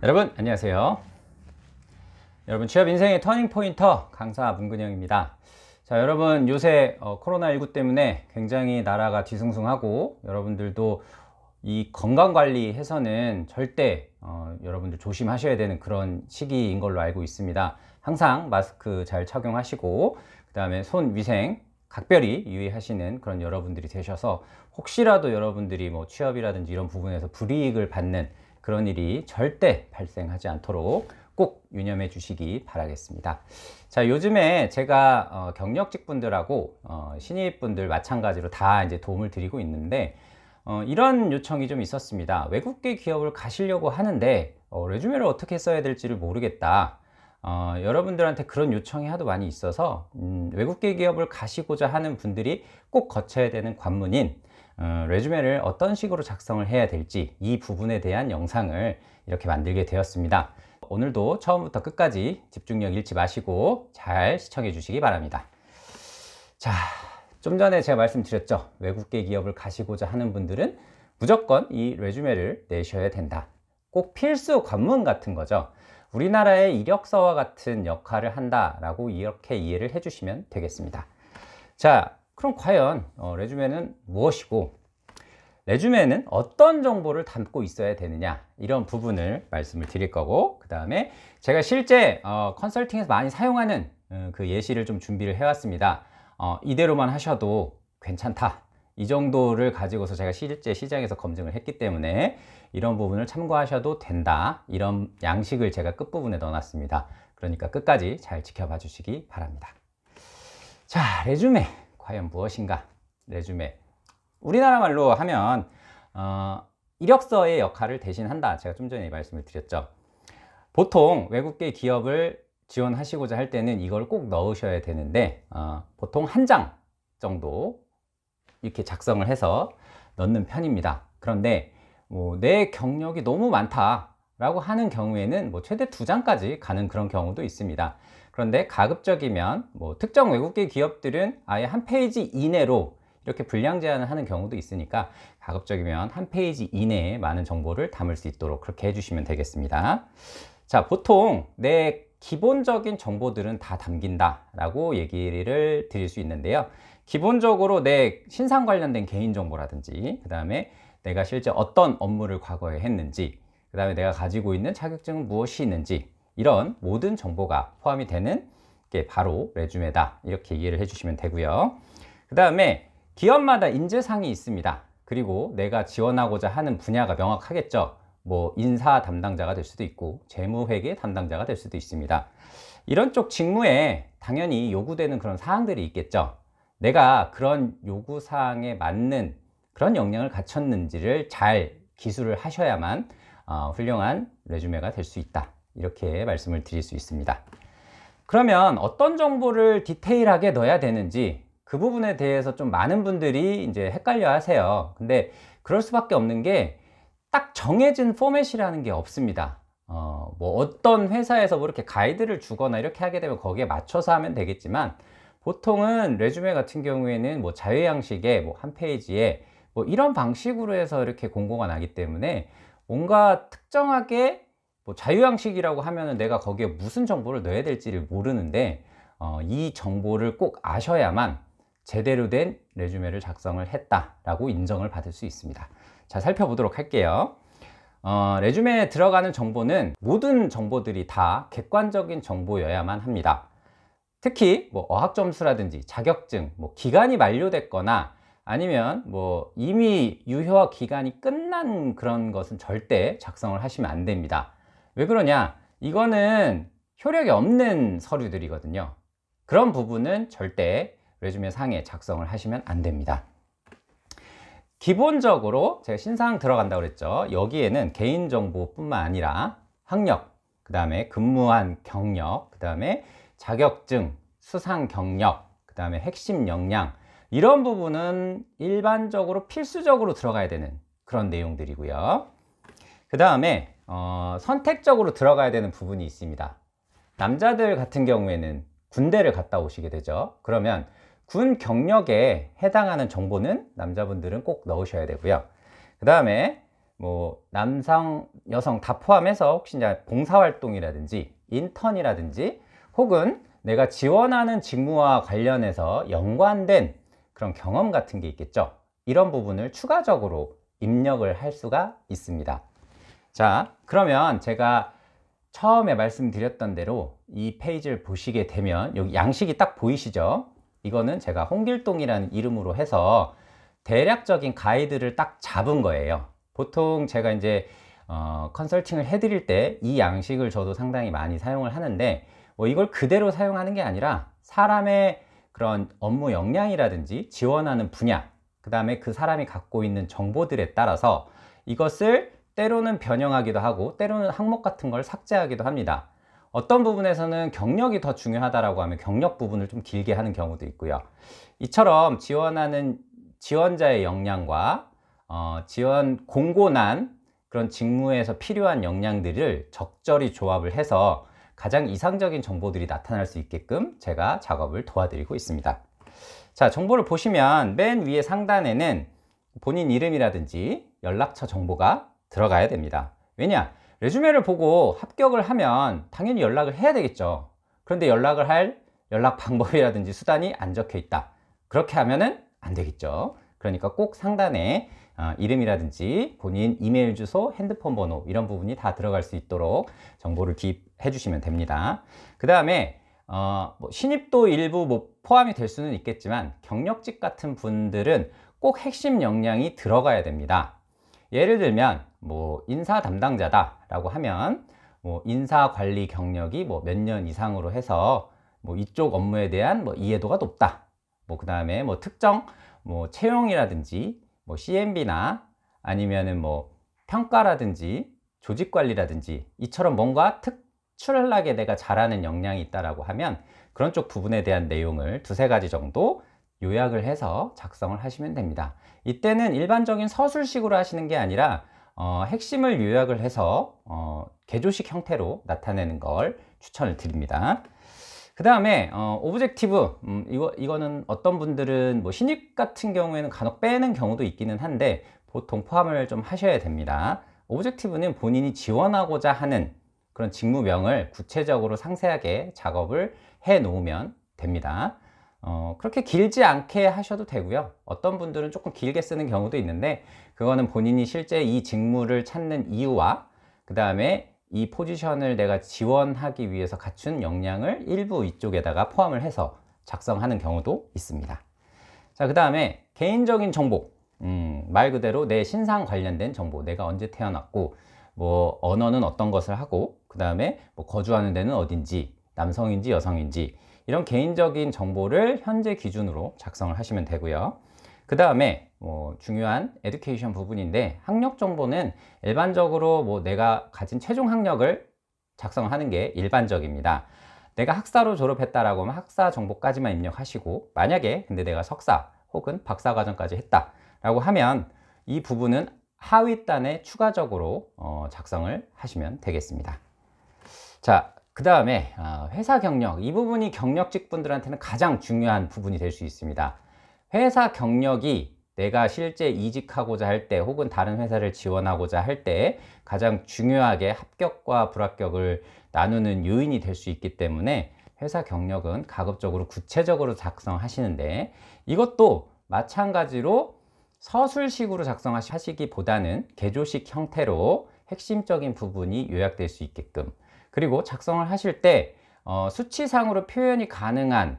여러분 안녕하세요. 여러분 취업 인생의 터닝 포인터 강사 문근영입니다. 자, 여러분 요새 코로나19 때문에 굉장히 나라가 뒤숭숭하고 여러분들도 이 건강관리해서는 절대 여러분들 조심하셔야 되는 그런 시기인 걸로 알고 있습니다. 항상 마스크 잘 착용하시고 그 다음에 손 위생 각별히 유의하시는 그런 여러분들이 되셔서 혹시라도 여러분들이 뭐 취업이라든지 이런 부분에서 불이익을 받는 그런 일이 절대 발생하지 않도록 꼭 유념해 주시기 바라겠습니다. 자, 요즘에 제가 경력직 분들하고 신입 분들 마찬가지로 다 이제 도움을 드리고 있는데 이런 요청이 좀 있었습니다. 외국계 기업을 가시려고 하는데 레주메를 어떻게 써야 될지를 모르겠다. 여러분들한테 그런 요청이 하도 많이 있어서 외국계 기업을 가시고자 하는 분들이 꼭 거쳐야 되는 관문인 레주메를 어떤 식으로 작성을 해야 될지 이 부분에 대한 영상을 이렇게 만들게 되었습니다. 오늘도 처음부터 끝까지 집중력 잃지 마시고 잘 시청해 주시기 바랍니다. 자, 좀 전에 제가 말씀드렸죠. 외국계 기업을 가시고자 하는 분들은 무조건 이 레주메를 내셔야 된다. 꼭 필수 관문 같은 거죠. 우리나라의 이력서와 같은 역할을 한다라고 이렇게 이해를 해주시면 되겠습니다. 자, 그럼 과연 레주메는 무엇이고 레주메는 어떤 정보를 담고 있어야 되느냐 이런 부분을 말씀을 드릴 거고 그 다음에 제가 실제 컨설팅에서 많이 사용하는 그 예시를 좀 준비를 해왔습니다. 이대로만 하셔도 괜찮다. 이 정도를 가지고서 제가 실제 시장에서 검증을 했기 때문에 이런 부분을 참고하셔도 된다. 이런 양식을 제가 끝부분에 넣어놨습니다. 그러니까 끝까지 잘 지켜봐 주시기 바랍니다. 자, 레주메 과연 무엇인가? 레주메 우리나라 말로 하면 이력서의 역할을 대신한다. 제가 좀 전에 말씀을 드렸죠. 보통 외국계 기업을 지원하시고자 할 때는 이걸 꼭 넣으셔야 되는데 보통 한 장 정도 이렇게 작성을 해서 넣는 편입니다. 그런데 내 경력이 너무 많다 라고 하는 경우에는 최대 2장까지 가는 그런 경우도 있습니다. 그런데 가급적이면 특정 외국계 기업들은 아예 한 페이지 이내로 이렇게 분량 제한을 하는 경우도 있으니까 가급적이면 한 페이지 이내에 많은 정보를 담을 수 있도록 그렇게 해주시면 되겠습니다. 자, 보통 내 기본적인 정보들은 다 담긴다 라고 얘기를 드릴 수 있는데요. 기본적으로 내 신상 관련된 개인정보라든지 그 다음에 내가 실제 어떤 업무를 과거에 했는지 그 다음에 내가 가지고 있는 자격증은 무엇이 있는지 이런 모든 정보가 포함이 되는 게 바로 레주메다 이렇게 이해를 해주시면 되고요. 그 다음에 기업마다 인재상이 있습니다. 그리고 내가 지원하고자 하는 분야가 명확하겠죠. 인사 담당자가 될 수도 있고 재무회계 담당자가 될 수도 있습니다. 이런 쪽 직무에 당연히 요구되는 그런 사항들이 있겠죠. 내가 그런 요구사항에 맞는 그런 역량을 갖췄는지를 잘 기술을 하셔야만 훌륭한 레주메가 될 수 있다. 이렇게 말씀을 드릴 수 있습니다. 그러면 어떤 정보를 디테일하게 넣어야 되는지 그 부분에 대해서 좀 많은 분들이 이제 헷갈려 하세요. 근데 그럴 수밖에 없는 게 딱 정해진 포맷이라는 게 없습니다. 어떤 회사에서 이렇게 가이드를 주거나 이렇게 하게 되면 거기에 맞춰서 하면 되겠지만 보통은 레주메 같은 경우에는 자유양식의 한 페이지에 이런 방식으로 해서 이렇게 공고가 나기 때문에 뭔가 특정하게 자유양식이라고 하면은 내가 거기에 무슨 정보를 넣어야 될지를 모르는데 이 정보를 꼭 아셔야만 제대로 된 레주메를 작성을 했다라고 인정을 받을 수 있습니다. 자, 살펴보도록 할게요. 레주메에 들어가는 정보는 모든 정보들이 다 객관적인 정보여야만 합니다. 특히 어학 점수라든지 자격증, 기간이 만료됐거나 아니면 이미 유효 기간이 끝난 그런 것은 절대 작성을 하시면 안 됩니다. 왜 그러냐? 이거는 효력이 없는 서류들이거든요. 그런 부분은 절대 레주메 상에 작성을 하시면 안 됩니다. 기본적으로 제가 신상 들어간다고 그랬죠. 여기에는 개인정보뿐만 아니라 학력, 그 다음에 근무한 경력, 그 다음에 자격증, 수상 경력, 그 다음에 핵심 역량 이런 부분은 일반적으로 필수적으로 들어가야 되는 그런 내용들이고요. 그 다음에 선택적으로 들어가야 되는 부분이 있습니다. 남자들 같은 경우에는 군대를 갔다 오시게 되죠. 그러면 군 경력에 해당하는 정보는 남자분들은 꼭 넣으셔야 되고요. 그 다음에 뭐 남성, 여성 다 포함해서 혹시 이제 봉사활동이라든지 인턴이라든지 혹은 내가 지원하는 직무와 관련해서 연관된 그런 경험 같은 게 있겠죠. 이런 부분을 추가적으로 입력을 할 수가 있습니다. 자, 그러면 제가 처음에 말씀드렸던 대로 이 페이지를 보시게 되면 여기 양식이 딱 보이시죠? 이거는 제가 홍길동이라는 이름으로 해서 대략적인 가이드를 딱 잡은 거예요. 보통 제가 이제 컨설팅을 해드릴 때 이 양식을 저도 상당히 많이 사용을 하는데 뭐 이걸 그대로 사용하는 게 아니라 사람의 그런 업무 역량이라든지 지원하는 분야, 그 다음에 그 사람이 갖고 있는 정보들에 따라서 이것을 때로는 변형하기도 하고 때로는 항목 같은 걸 삭제하기도 합니다. 어떤 부분에서는 경력이 더 중요하다라고 하면 경력 부분을 좀 길게 하는 경우도 있고요. 이처럼 지원하는 지원자의 역량과 지원 공고난 그런 직무에서 필요한 역량들을 적절히 조합을 해서 가장 이상적인 정보들이 나타날 수 있게끔 제가 작업을 도와드리고 있습니다. 자, 정보를 보시면 맨 위에 상단에는 본인 이름이라든지 연락처 정보가 들어가야 됩니다. 왜냐? 레주메를 보고 합격을 하면 당연히 연락을 해야 되겠죠. 그런데 연락을 할 연락 방법이라든지 수단이 안 적혀 있다. 그렇게 하면은 안 되겠죠. 그러니까 꼭 상단에 이름이라든지 본인 이메일 주소, 핸드폰 번호 이런 부분이 다 들어갈 수 있도록 정보를 기입해 주시면 됩니다. 그 다음에 뭐 신입도 일부 뭐 포함이 될 수는 있겠지만 경력직 같은 분들은 꼭 핵심 역량이 들어가야 됩니다. 예를 들면 뭐 인사 담당자다 라고 하면 뭐 인사 관리 경력이 뭐 몇 년 이상으로 해서 뭐 이쪽 업무에 대한 뭐 이해도가 높다. 뭐 그 다음에 뭐 특정 뭐 채용이라든지 뭐 CMB나 아니면은 뭐 평가라든지 조직 관리라든지 이처럼 뭔가 특출나게 내가 잘하는 역량이 있다라고 하면 그런 쪽 부분에 대한 내용을 두세 가지 정도 요약을 해서 작성을 하시면 됩니다. 이때는 일반적인 서술식으로 하시는 게 아니라 핵심을 요약을 해서 개조식 형태로 나타내는 걸 추천을 드립니다. 그 다음에 오브젝티브 이거는 어떤 분들은 뭐 신입 같은 경우에는 간혹 빼는 경우도 있기는 한데 보통 포함을 좀 하셔야 됩니다. 오브젝티브는 본인이 지원하고자 하는 그런 직무명을 구체적으로 상세하게 작업을 해 놓으면 됩니다. 그렇게 길지 않게 하셔도 되고요. 어떤 분들은 조금 길게 쓰는 경우도 있는데 그거는 본인이 실제 이 직무를 찾는 이유와 그 다음에 이 포지션을 내가 지원하기 위해서 갖춘 역량을 일부 이쪽에다가 포함을 해서 작성하는 경우도 있습니다. 자, 그 다음에 개인적인 정보, 말 그대로 내 신상 관련된 정보, 내가 언제 태어났고 뭐 언어는 어떤 것을 하고 그 다음에 뭐 거주하는 데는 어딘지, 남성인지 여성인지 이런 개인적인 정보를 현재 기준으로 작성을 하시면 되고요. 그 다음에 뭐 중요한 에듀케이션 부분인데 학력 정보는 일반적으로 뭐 내가 가진 최종 학력을 작성하는 게 일반적입니다. 내가 학사로 졸업했다라고 하면 학사 정보까지만 입력하시고 만약에 근데 내가 석사 혹은 박사 과정까지 했다라고 하면 이 부분은 하위단에 추가적으로 작성을 하시면 되겠습니다. 자, 그 다음에 회사 경력, 이 부분이 경력직 분들한테는 가장 중요한 부분이 될 수 있습니다. 회사 경력이 내가 실제 이직하고자 할 때 혹은 다른 회사를 지원하고자 할 때 가장 중요하게 합격과 불합격을 나누는 요인이 될 수 있기 때문에 회사 경력은 가급적으로 구체적으로 작성하시는데 이것도 마찬가지로 서술식으로 작성하시기보다는 개조식 형태로 핵심적인 부분이 요약될 수 있게끔 그리고 작성을 하실 때 수치상으로 표현이 가능한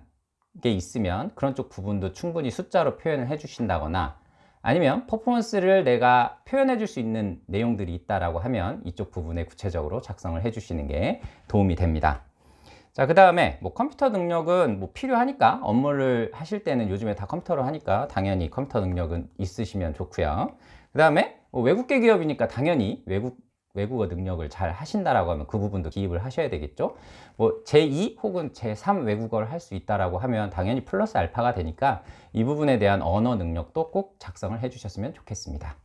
게 있으면 그런 쪽 부분도 충분히 숫자로 표현을 해 주신다거나 아니면 퍼포먼스를 내가 표현해 줄 수 있는 내용들이 있다라고 하면 이쪽 부분에 구체적으로 작성을 해 주시는 게 도움이 됩니다. 자, 그 다음에 뭐 컴퓨터 능력은 뭐 필요하니까 업무를 하실 때는 요즘에 다 컴퓨터로 하니까 당연히 컴퓨터 능력은 있으시면 좋고요. 그 다음에 뭐 외국계 기업이니까 당연히 외국어 능력을 잘 하신다라고 하면 그 부분도 기입을 하셔야 되겠죠. 뭐 제2 혹은 제3 외국어를 할 수 있다라고 하면 당연히 플러스 알파가 되니까 이 부분에 대한 언어 능력도 꼭 작성을 해 주셨으면 좋겠습니다.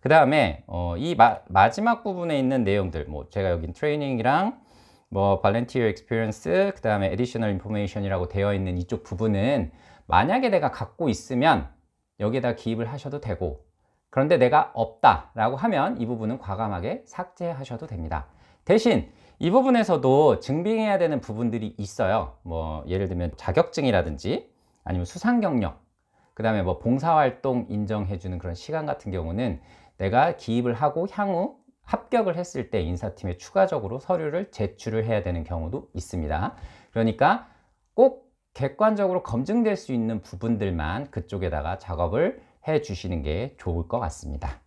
그 다음에 이 마지막 부분에 있는 내용들 뭐 제가 여기 트레이닝이랑 뭐 volunteer experience 그 다음에 additional information이라고 되어 있는 이쪽 부분은 만약에 내가 갖고 있으면 여기에다 기입을 하셔도 되고 그런데 내가 없다라고 하면 이 부분은 과감하게 삭제하셔도 됩니다. 대신 이 부분에서도 증빙해야 되는 부분들이 있어요. 뭐 예를 들면 자격증이라든지 아니면 수상 경력, 그 다음에 뭐 봉사활동 인정해주는 그런 시간 같은 경우는 내가 기입을 하고 향후 합격을 했을 때 인사팀에 추가적으로 서류를 제출을 해야 되는 경우도 있습니다. 그러니까 꼭 객관적으로 검증될 수 있는 부분들만 그쪽에다가 작업을 해 주시는 게 좋을 것 같습니다.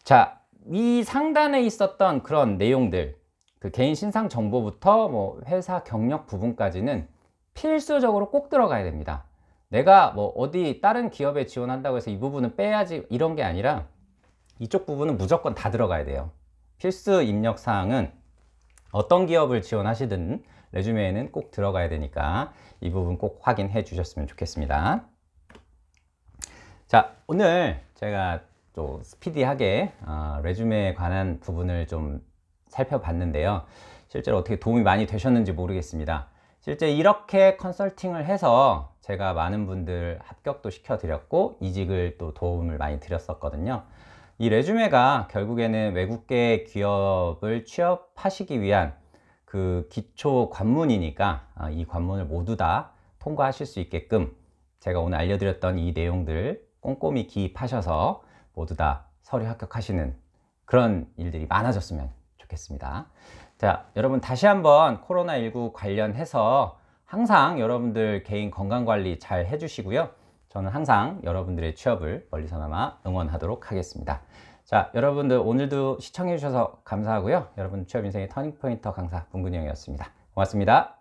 자, 이 상단에 있었던 그런 내용들, 그 개인 신상 정보부터 뭐 회사 경력 부분까지는 필수적으로 꼭 들어가야 됩니다. 내가 뭐 어디 다른 기업에 지원한다고 해서 이 부분은 빼야지 이런 게 아니라 이쪽 부분은 무조건 다 들어가야 돼요. 필수 입력 사항은 어떤 기업을 지원하시든 레주메에는 꼭 들어가야 되니까 이 부분 꼭 확인해 주셨으면 좋겠습니다. 자, 오늘 제가 좀 스피디하게 레주메에 관한 부분을 좀 살펴봤는데요. 실제로 어떻게 도움이 많이 되셨는지 모르겠습니다. 실제 이렇게 컨설팅을 해서 제가 많은 분들 합격도 시켜드렸고 이직을 또 도움을 많이 드렸었거든요. 이 레주메가 결국에는 외국계 기업을 취업하시기 위한 그 기초 관문이니까 이 관문을 모두 다 통과하실 수 있게끔 제가 오늘 알려드렸던 이 내용들 꼼꼼히 기입하셔서 모두 다 서류 합격하시는 그런 일들이 많아졌으면 좋겠습니다. 자, 여러분 다시 한번 코로나19 관련해서 항상 여러분들 개인 건강관리 잘 해주시고요. 저는 항상 여러분들의 취업을 멀리서나마 응원하도록 하겠습니다. 자, 여러분들 오늘도 시청해 주셔서 감사하고요. 여러분 취업 인생의 터닝포인터 강사 문근영이었습니다. 고맙습니다.